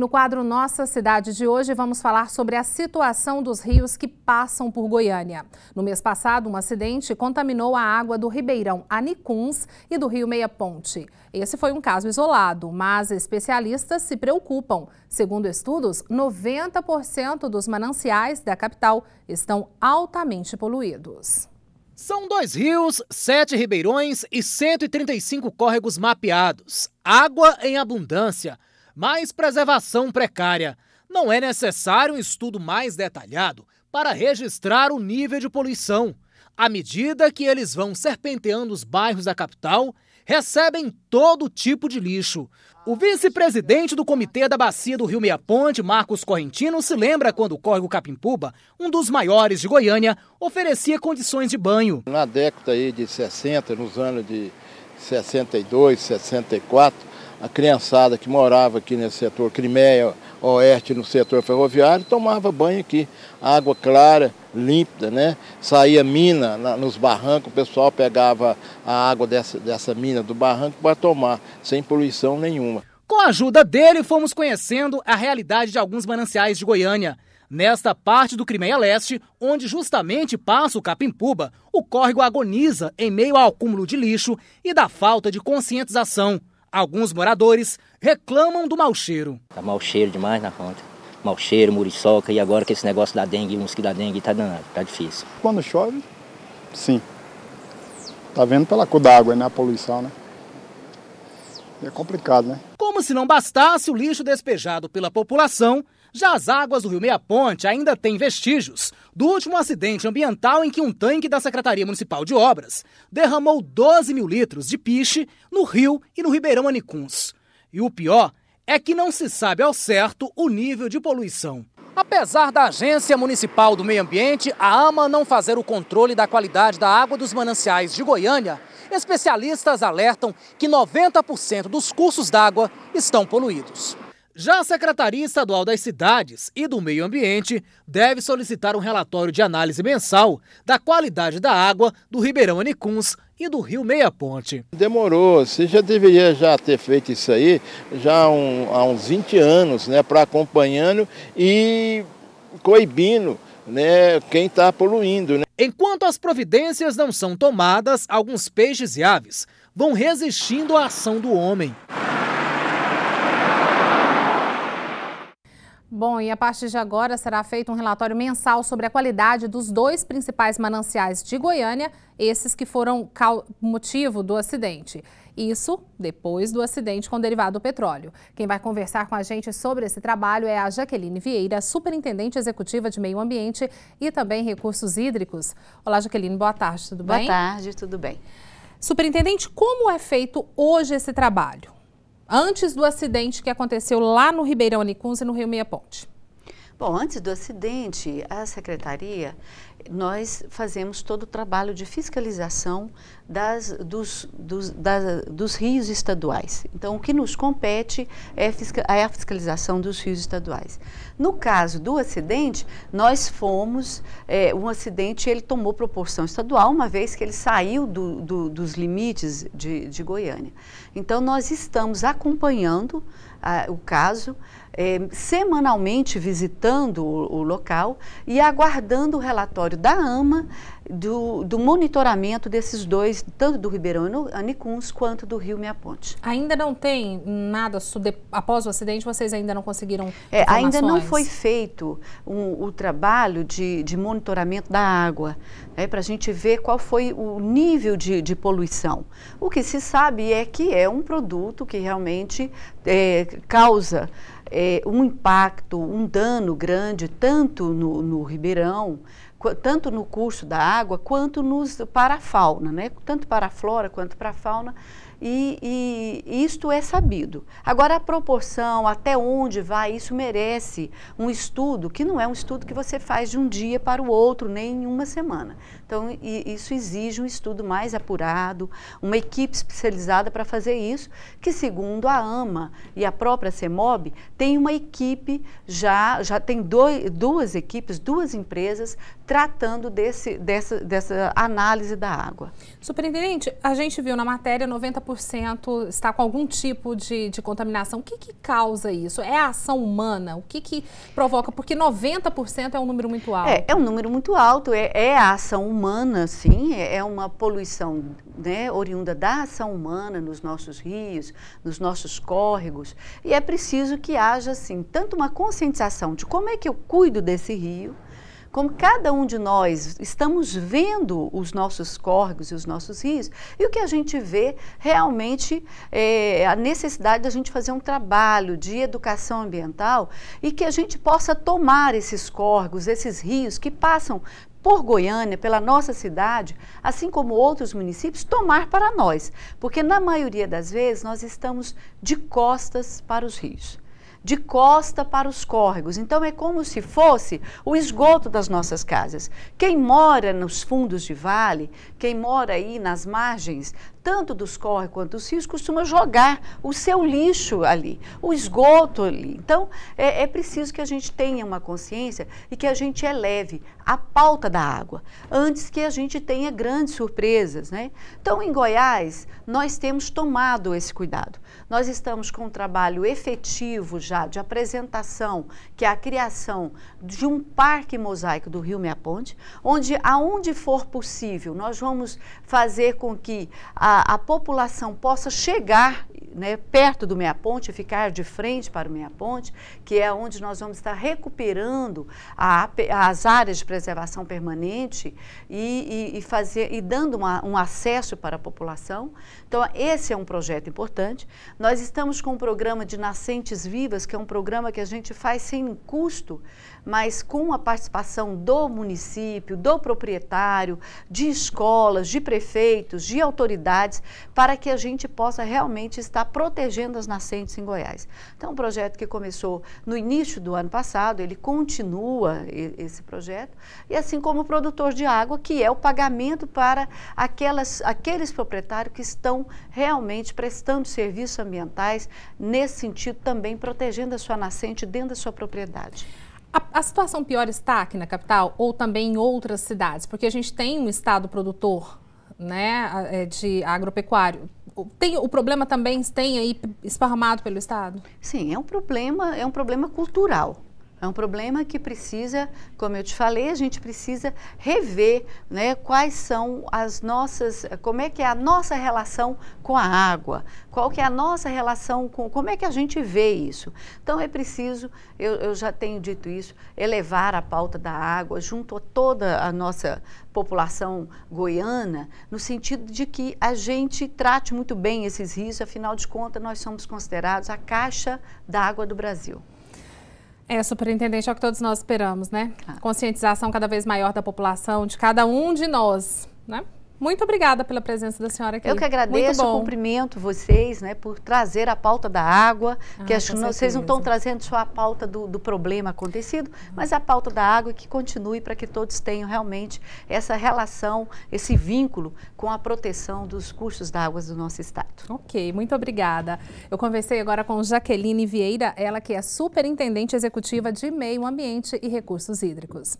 no quadro Nossa Cidade de hoje vamos falar sobre a situação dos rios que passam por Goiânia. No mês passado, um acidente contaminou a água do Ribeirão Anicuns e do Rio Meia Ponte. Esse foi um caso isolado, mas especialistas se preocupam. Segundo estudos, 90% dos mananciais da capital estão altamente poluídos. São 2 rios, 7 ribeirões e 135 córregos mapeados. Água em abundância, mas preservação precária. Não é necessário um estudo mais detalhado para registrar o nível de poluição. À medida que eles vão serpenteando os bairros da capital, recebem todo tipo de lixo. O vice-presidente do Comitê da Bacia do Rio Meia Ponte, Marcos Correntino, se lembra quando o córrego Capim-Puba, um dos maiores de Goiânia, oferecia condições de banho. Na década aí de 60, nos anos de 62, 64, a criançada que morava aqui nesse setor Crimeia Oeste, no setor ferroviário, tomava banho aqui. Água clara, límpida, né? Saía mina nos barrancos, o pessoal pegava a água dessa mina do barranco para tomar, sem poluição nenhuma. Com a ajuda dele, fomos conhecendo a realidade de alguns mananciais de Goiânia. Nesta parte do Crimeia Leste, onde justamente passa o Capim-Puba, o córrego agoniza em meio ao acúmulo de lixo e da falta de conscientização. Alguns moradores reclamam do mau cheiro. Tá mau cheiro demais na conta. Mau cheiro, muriçoca, e agora que esse negócio da dengue, o mosquito da dengue tá danado, tá difícil. Quando chove, sim. Tá vendo pela cor da água, né? A poluição, né? É complicado, né? Como se não bastasse o lixo despejado pela população, já as águas do Rio Meia Ponte ainda têm vestígios do último acidente ambiental em que um tanque da Secretaria Municipal de Obras derramou 12 mil litros de piche no rio e no Ribeirão Anicuns. E o pior é que não se sabe ao certo o nível de poluição. Apesar da Agência Municipal do Meio Ambiente, a AMA, não fazer o controle da qualidade da água dos mananciais de Goiânia, especialistas alertam que 90% dos cursos d'água estão poluídos. Já a Secretaria Estadual das Cidades e do Meio Ambiente deve solicitar um relatório de análise mensal da qualidade da água do Ribeirão Anicuns e do Rio Meia Ponte. Demorou, você já deveria ter feito isso aí já há uns 20 anos, né, para acompanhando e coibindo, né, quem está poluindo, né? Enquanto as providências não são tomadas, alguns peixes e aves vão resistindo à ação do homem. Bom, e a partir de agora será feito um relatório mensal sobre a qualidade dos 2 principais mananciais de Goiânia, esses que foram motivo do acidente. Isso depois do acidente com derivado do petróleo. Quem vai conversar com a gente sobre esse trabalho é a Jaqueline Vieira, superintendente executiva de Meio Ambiente e também Recursos Hídricos. Olá, Jaqueline, boa tarde, tudo bem? Boa tarde, tudo bem. Superintendente, como é feito hoje esse trabalho? Antes do acidente que aconteceu lá no Ribeirão Anicuns e no Rio Meia Ponte. Bom, antes do acidente, a Secretaria, nós fazemos todo o trabalho de fiscalização dos rios estaduais. Então, o que nos compete é a fiscalização dos rios estaduais. No caso do acidente, nós fomos, um acidente, ele tomou proporção estadual, uma vez que ele saiu dos limites de Goiânia. Então, nós estamos acompanhando o caso, semanalmente visitando o local e aguardando o relatório da AMA do monitoramento desses 2, tanto do Ribeirão Anicuns quanto do Rio Meia Ponte. Ainda não tem nada, após o acidente vocês ainda não conseguiram informações? Ainda não foi feito o trabalho de monitoramento da água, para a gente ver qual foi o nível de poluição. O que se sabe é que é um produto que realmente causa um impacto, um dano grande, tanto no Ribeirão, tanto no curso da água, quanto para a fauna, né? Tanto para a flora quanto para a fauna, e isto é sabido. Agora, a proporção, até onde vai, isso merece um estudo, que não é um estudo que você faz de um dia para o outro, nem em uma semana. Então, isso exige um estudo mais apurado, uma equipe especializada para fazer isso, que segundo a AMA e a própria CEMOB, tem uma equipe, já tem duas equipes, 2 empresas tratando dessa análise da água. Superintendente, a gente viu na matéria 90% está com algum tipo de contaminação. O que causa isso? É a ação humana? O que provoca? Porque 90% é um número muito alto. É um número muito alto, é a ação humana, sim, é uma poluição, né, oriunda da ação humana nos nossos rios, nos nossos córregos, e é preciso que haja, assim, tanto uma conscientização de como é que eu cuido desse rio, como cada um de nós estamos vendo os nossos córregos e os nossos rios, e o que a gente vê realmente é a necessidade da gente fazer um trabalho de educação ambiental e que a gente possa tomar esses córregos, esses rios que passam por Goiânia, pela nossa cidade, assim como outros municípios, tomar para nós, porque na maioria das vezes nós estamos de costas para os rios, de costa para os córregos. Então é como se fosse o esgoto das nossas casas. Quem mora nos fundos de vale, quem mora aí nas margens, tanto dos córregos quanto dos rios, costuma jogar o seu lixo ali, o esgoto ali. Então, é preciso que a gente tenha uma consciência e que a gente eleve a pauta da água, antes que a gente tenha grandes surpresas, né? Então, em Goiás, nós temos tomado esse cuidado. Nós estamos com um trabalho efetivo já de apresentação, que é a criação de um parque mosaico do Rio Meia-Ponte, onde, aonde for possível, nós vamos fazer com que a população possa chegar, né, perto do Meia-Ponte, ficar de frente para o Meia-Ponte, que é onde nós vamos estar recuperando as áreas de preservação permanente e dando um acesso para a população. Então, esse é um projeto importante. Nós estamos com um programa de Nascentes Vivas, que é um programa que a gente faz sem custo, mas com a participação do município, do proprietário, de escolas, de prefeitos, de autoridades, para que a gente possa realmente estar protegendo as nascentes em Goiás. Então, um projeto que começou no início do ano passado, ele continua esse projeto, e assim como o produtor de água, que é o pagamento para aqueles proprietários que estão realmente prestando serviços ambientais, nesse sentido também protegendo a sua nascente dentro da sua propriedade. A situação pior está aqui na capital ou também em outras cidades? Porque a gente tem um estado produtor, né, de agropecuário. O problema também tem aí esparramado pelo estado? Sim, é um problema cultural. É um problema que precisa, como eu te falei, a gente precisa rever, né, quais são as nossas, como é que é a nossa relação com a água, qual que é a nossa relação com, como é que a gente vê isso. Então é preciso, eu já tenho dito isso, elevar a pauta da água junto a toda a nossa população goiana, no sentido de que a gente trate muito bem esses rios, afinal de contas nós somos considerados a caixa d'água do Brasil. Superintendente, é o que todos nós esperamos, né? Conscientização cada vez maior da população, de cada um de nós, né? Muito obrigada pela presença da senhora aqui. Eu que agradeço, cumprimento vocês, né, por trazer a pauta da água, que vocês não estão trazendo só a pauta do problema acontecido, mas a pauta da água que continue para que todos tenham realmente essa relação, esse vínculo com a proteção dos cursos d'água do nosso estado. Ok, muito obrigada. Eu conversei agora com Jaqueline Vieira, ela que é Superintendente Executiva de Meio Ambiente e Recursos Hídricos.